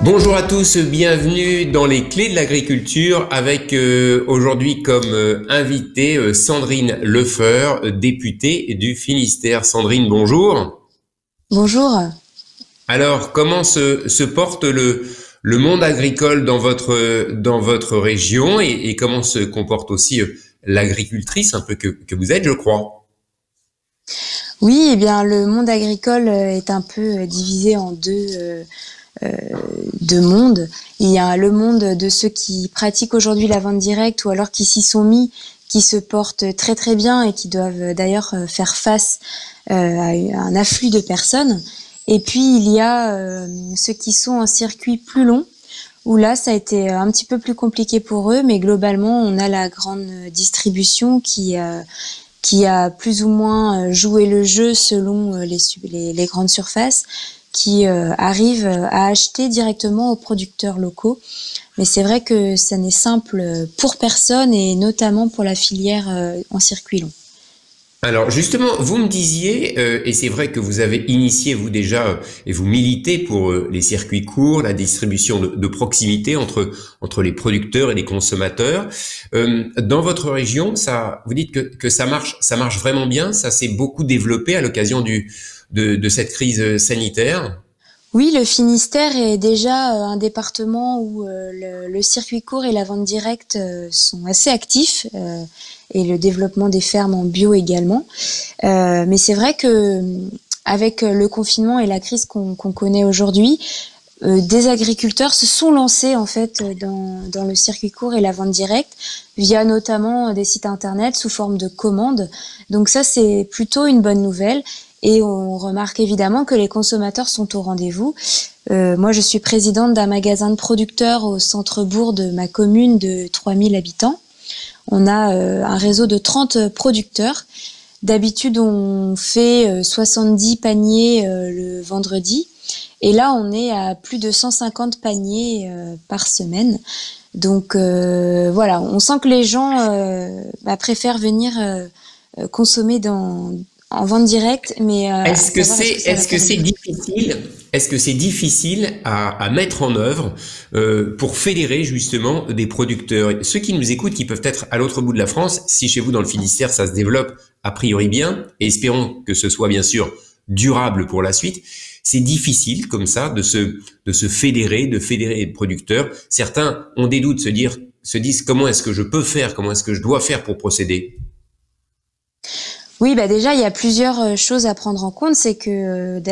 Bonjour à tous, bienvenue dans les clés de l'agriculture avec aujourd'hui comme invitée Sandrine Lefeur, députée du Finistère. Sandrine, bonjour. Bonjour. Alors, comment se porte le monde agricole dans votre région et comment se comporte aussi l'agricultrice un peu que vous êtes, je crois? Oui, eh bien, le monde agricole est un peu divisé en euh, deux mondes. Il y a le monde de ceux qui pratiquent aujourd'hui la vente directe ou alors qui s'y sont mis, qui se portent très très bien et qui doivent d'ailleurs faire face à un afflux de personnes. Et puis il y a ceux qui sont en circuit plus long, où là ça a été un petit peu plus compliqué pour eux, mais globalement on a la grande distribution qui a plus ou moins joué le jeu selon les grandes surfaces, qui arrivent à acheter directement aux producteurs locaux. Mais c'est vrai que ça n'est simple pour personne et notamment pour la filière en circuit long. Alors justement, vous me disiez, et c'est vrai que vous avez initié vous déjà, et vous militez pour les circuits courts, la distribution de proximité entre les producteurs et les consommateurs. Dans votre région, ça, vous dites que ça marche vraiment bien, ça s'est beaucoup développé à l'occasion de cette crise sanitaire. Oui, le Finistère est déjà un département où le circuit court et la vente directe sont assez actifs, et le développement des fermes en bio également. Mais c'est vrai que avec le confinement et la crise qu'on connaît aujourd'hui, des agriculteurs se sont lancés en fait dans le circuit court et la vente directe via notamment des sites internet sous forme de commandes. Donc ça, c'est plutôt une bonne nouvelle. Et on remarque évidemment que les consommateurs sont au rendez-vous. Moi, je suis présidente d'un magasin de producteurs au centre-bourg de ma commune de 3000 habitants. On a un réseau de 30 producteurs. D'habitude, on fait 70 paniers le vendredi. Et là, on est à plus de 150 paniers par semaine. Donc voilà, on sent que les gens préfèrent venir consommer en vente directe, mais à savoir est-ce que ça va Est-ce que faire c'est du prix. difficile, est-ce que c'est difficile à mettre en œuvre pour fédérer justement des producteurs? Ceux qui nous écoutent, qui peuvent être à l'autre bout de la France, si chez vous dans le Finistère ça se développe a priori bien, et espérons que ce soit bien sûr durable pour la suite. C'est difficile comme ça de se fédérer, de fédérer les producteurs. Certains ont des doutes, se disent comment est-ce que je peux faire, comment est-ce que je dois faire pour procéder. Oui, bah déjà, il y a plusieurs choses à prendre en compte. C'est que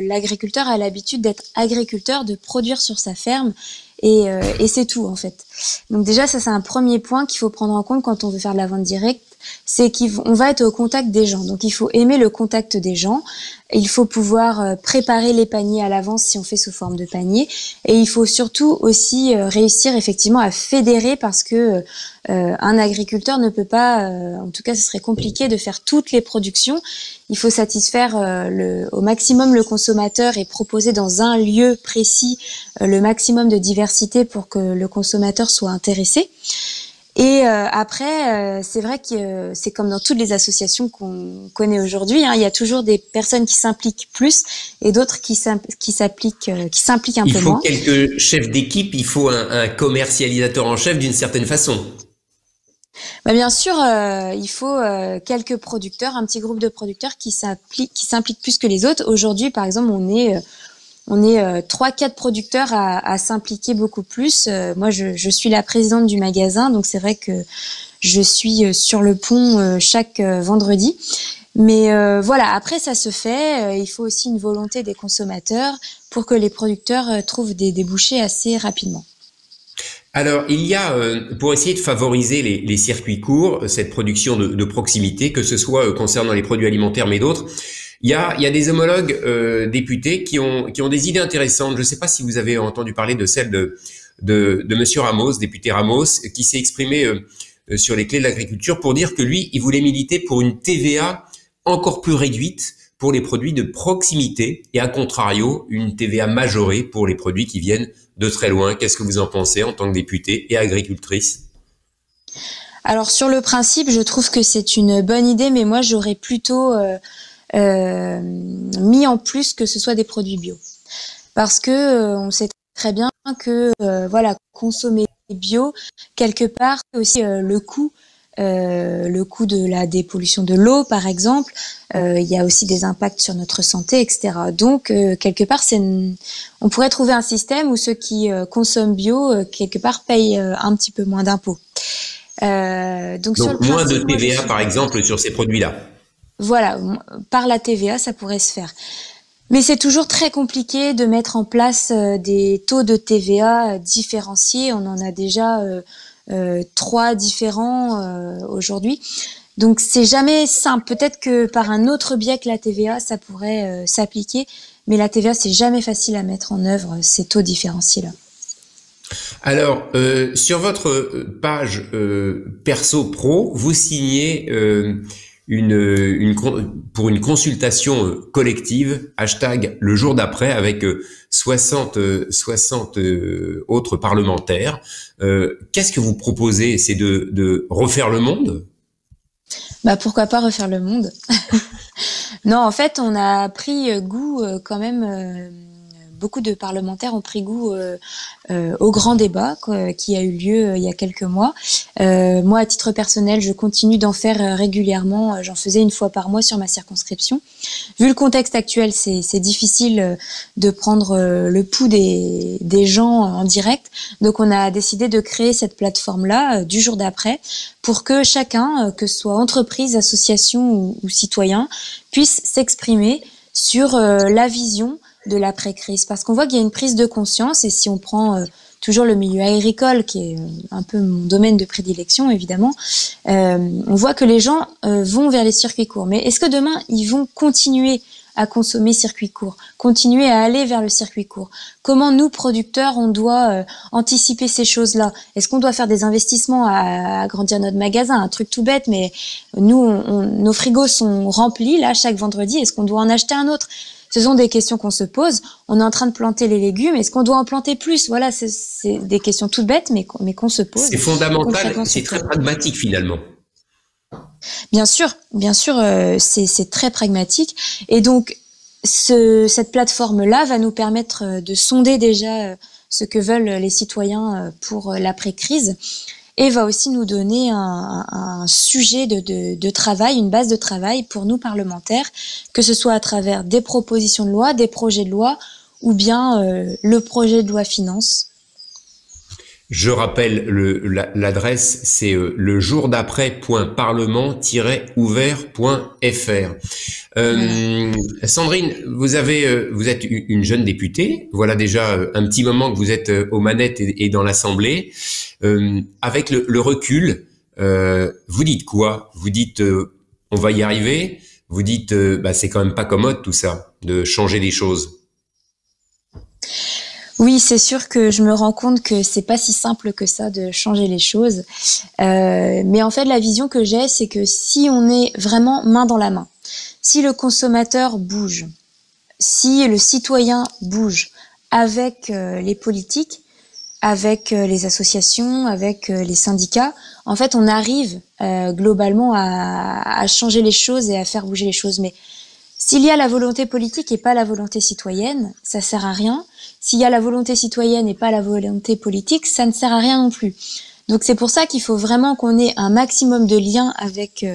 l'agriculteur a l'habitude d'être agriculteur, de produire sur sa ferme, et c'est tout en fait. Donc déjà, ça c'est un premier point qu'il faut prendre en compte quand on veut faire de la vente directe, c'est qu'on va être au contact des gens. Donc il faut aimer le contact des gens. Il faut pouvoir préparer les paniers à l'avance si on fait sous forme de panier. Et il faut surtout aussi réussir effectivement à fédérer, parce que un agriculteur ne peut pas, en tout cas ce serait compliqué de faire toutes les productions. Il faut satisfaire au maximum le consommateur et proposer dans un lieu précis le maximum de diversité pour que le consommateur soit intéressé. Et après, c'est vrai que c'est comme dans toutes les associations qu'on connaît aujourd'hui, hein, il y a toujours des personnes qui s'impliquent plus et d'autres qui s'impliquent un Il peu faut moins. quelques chefs d'équipe, il faut un commercialisateur en chef d'une certaine façon. Bah, bien sûr, il faut quelques producteurs, un petit groupe de producteurs qui s'impliquent plus que les autres. Aujourd'hui, par exemple, on est 3-4 producteurs à s'impliquer beaucoup plus. Moi, je suis la présidente du magasin, donc c'est vrai que je suis sur le pont chaque vendredi. Mais voilà, après ça se fait. Il faut aussi une volonté des consommateurs pour que les producteurs trouvent des débouchés assez rapidement. Alors, il y a, pour essayer de favoriser les circuits courts, cette production de proximité, que ce soit concernant les produits alimentaires, mais d'autres, il y a des homologues députés qui ont des idées intéressantes. Je ne sais pas si vous avez entendu parler de celle de Monsieur Ramos, député Ramos, qui s'est exprimé sur les clés de l'agriculture pour dire que lui, il voulait militer pour une TVA encore plus réduite pour les produits de proximité et à contrario, une TVA majorée pour les produits qui viennent de très loin. Qu'est-ce que vous en pensez en tant que députée et agricultrice? Alors sur le principe, je trouve que c'est une bonne idée, mais moi j'aurais plutôt mis en plus que ce soit des produits bio. Parce que on sait très bien que voilà, consommer bio quelque part aussi le coût de la dépollution de l'eau, par exemple. Il y a aussi des impacts sur notre santé, etc. Donc, quelque part, on pourrait trouver un système où ceux qui consomment bio, quelque part, payent un petit peu moins d'impôts. Donc sur le moins principe, de TVA, par exemple, sur ces produits-là. Voilà, par la TVA, ça pourrait se faire. Mais c'est toujours très compliqué de mettre en place des taux de TVA différenciés. On en a déjà 3 différents aujourd'hui. Donc c'est jamais simple. Peut-être que par un autre biais que la TVA, ça pourrait s'appliquer, mais la TVA, c'est jamais facile à mettre en œuvre, ces taux différenciés-là. Alors, sur votre page perso pro, vous signez pour une consultation collective, hashtag le jour d'après, avec 60 autres parlementaires. Qu'est-ce que vous proposez? C'est de refaire le monde? Bah pourquoi pas refaire le monde? Non, en fait, on a pris goût quand même. Beaucoup de parlementaires ont pris goût au grand débat qui a eu lieu il y a quelques mois. Moi, à titre personnel, je continue d'en faire régulièrement. J'en faisais une fois par mois sur ma circonscription. Vu le contexte actuel, c'est difficile de prendre le pouls des gens en direct. Donc, on a décidé de créer cette plateforme-là du jour d'après pour que chacun, que ce soit entreprise, association ou citoyen, puisse s'exprimer sur la vision de l'après-crise, parce qu'on voit qu'il y a une prise de conscience, et si on prend toujours le milieu agricole, qui est un peu mon domaine de prédilection, évidemment, on voit que les gens vont vers les circuits courts. Mais est-ce que demain, ils vont continuer à consommer circuit court, continuer à aller vers le circuit court? Comment nous, producteurs, on doit anticiper ces choses-là? Est-ce qu'on doit faire des investissements à agrandir notre magasin? Un truc tout bête, mais nous, nos frigos sont remplis, là, chaque vendredi. Est-ce qu'on doit en acheter un autre? Ce sont des questions qu'on se pose. On est en train de planter les légumes. Est-ce qu'on doit en planter plus? Voilà, c'est des questions toutes bêtes, mais qu'on se pose. C'est fondamental, c'est très pragmatique finalement. Bien sûr, c'est très pragmatique. Et donc, cette plateforme-là va nous permettre de sonder déjà ce que veulent les citoyens pour l'après-crise. Et va aussi nous donner un sujet de travail, une base de travail pour nous parlementaires, que ce soit à travers des propositions de loi, des projets de loi, ou bien le projet de loi finance. Je rappelle l'adresse, c'est lejourdaprès.parlement-ouvert.fr. Sandrine, vous êtes une jeune députée. Voilà déjà un petit moment que vous êtes aux manettes et dans l'Assemblée. Avec le recul, vous dites quoi? Vous dites on va y arriver? Vous dites c'est quand même pas commode tout ça, de changer des choses. Oui, c'est sûr que je me rends compte que c'est pas si simple que ça de changer les choses. Mais en fait, la vision que j'ai, c'est que si on est vraiment main dans la main, si le consommateur bouge, si le citoyen bouge avec les politiques, avec les associations, avec les syndicats, en fait, on arrive globalement à changer les choses et à faire bouger les choses. Mais s'il y a la volonté politique et pas la volonté citoyenne, ça sert à rien. S'il y a la volonté citoyenne et pas la volonté politique, ça ne sert à rien non plus. Donc c'est pour ça qu'il faut vraiment qu'on ait un maximum de liens avec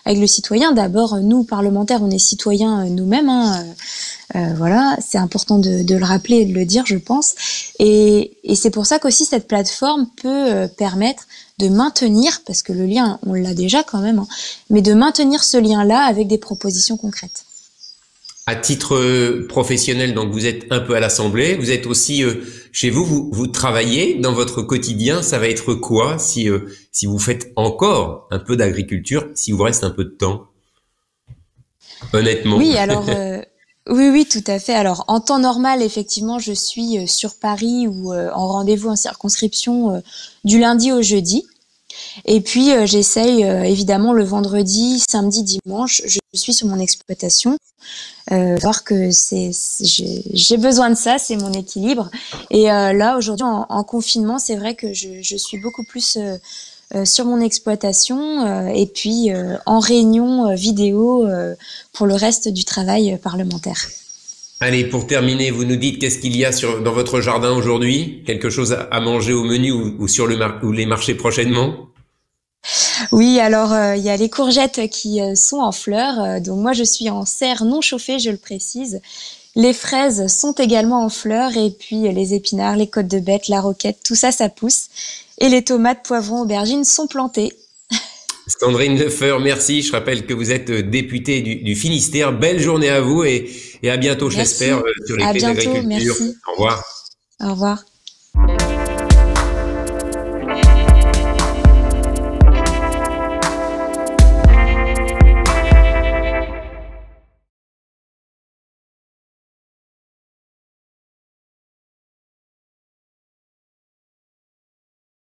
le citoyen. D'abord, nous, parlementaires, on est citoyens nous-mêmes. Voilà, c'est important de le rappeler et de le dire, je pense. Et c'est pour ça qu'aussi cette plateforme peut permettre de maintenir, parce que le lien, on l'a déjà quand même, mais de maintenir ce lien-là avec des propositions concrètes. À titre professionnel, donc vous êtes un peu à l'Assemblée, vous êtes aussi chez vous travaillez dans votre quotidien, ça va être quoi si vous faites encore un peu d'agriculture, si vous reste un peu de temps? Honnêtement. Oui, alors oui, tout à fait. Alors en temps normal, effectivement, je suis sur Paris ou en rendez-vous en circonscription du lundi au jeudi. Et puis j'essaye évidemment le vendredi, samedi, dimanche, je suis sur mon exploitation. Voir que j'ai besoin de ça, c'est mon équilibre. Et là aujourd'hui en confinement, c'est vrai que je suis beaucoup plus sur mon exploitation et puis en réunion vidéo pour le reste du travail parlementaire. Allez, pour terminer, vous nous dites qu'est-ce qu'il y a dans votre jardin aujourd'hui? Quelque chose à manger au menu ou sur ou les marchés prochainement? Oui, alors il y a les courgettes qui sont en fleurs. Donc moi, je suis en serre non chauffée, je le précise. Les fraises sont également en fleurs et puis les épinards, les côtes de bête, la roquette, tout ça, ça pousse. Et les tomates, poivrons, aubergines sont plantées. Sandrine Lefeur, merci. Je rappelle que vous êtes députée du Finistère. Belle journée à vous et à bientôt, Merci. j'espère, sur les À clés de bientôt. l'agriculture. Merci. Au revoir. Au revoir.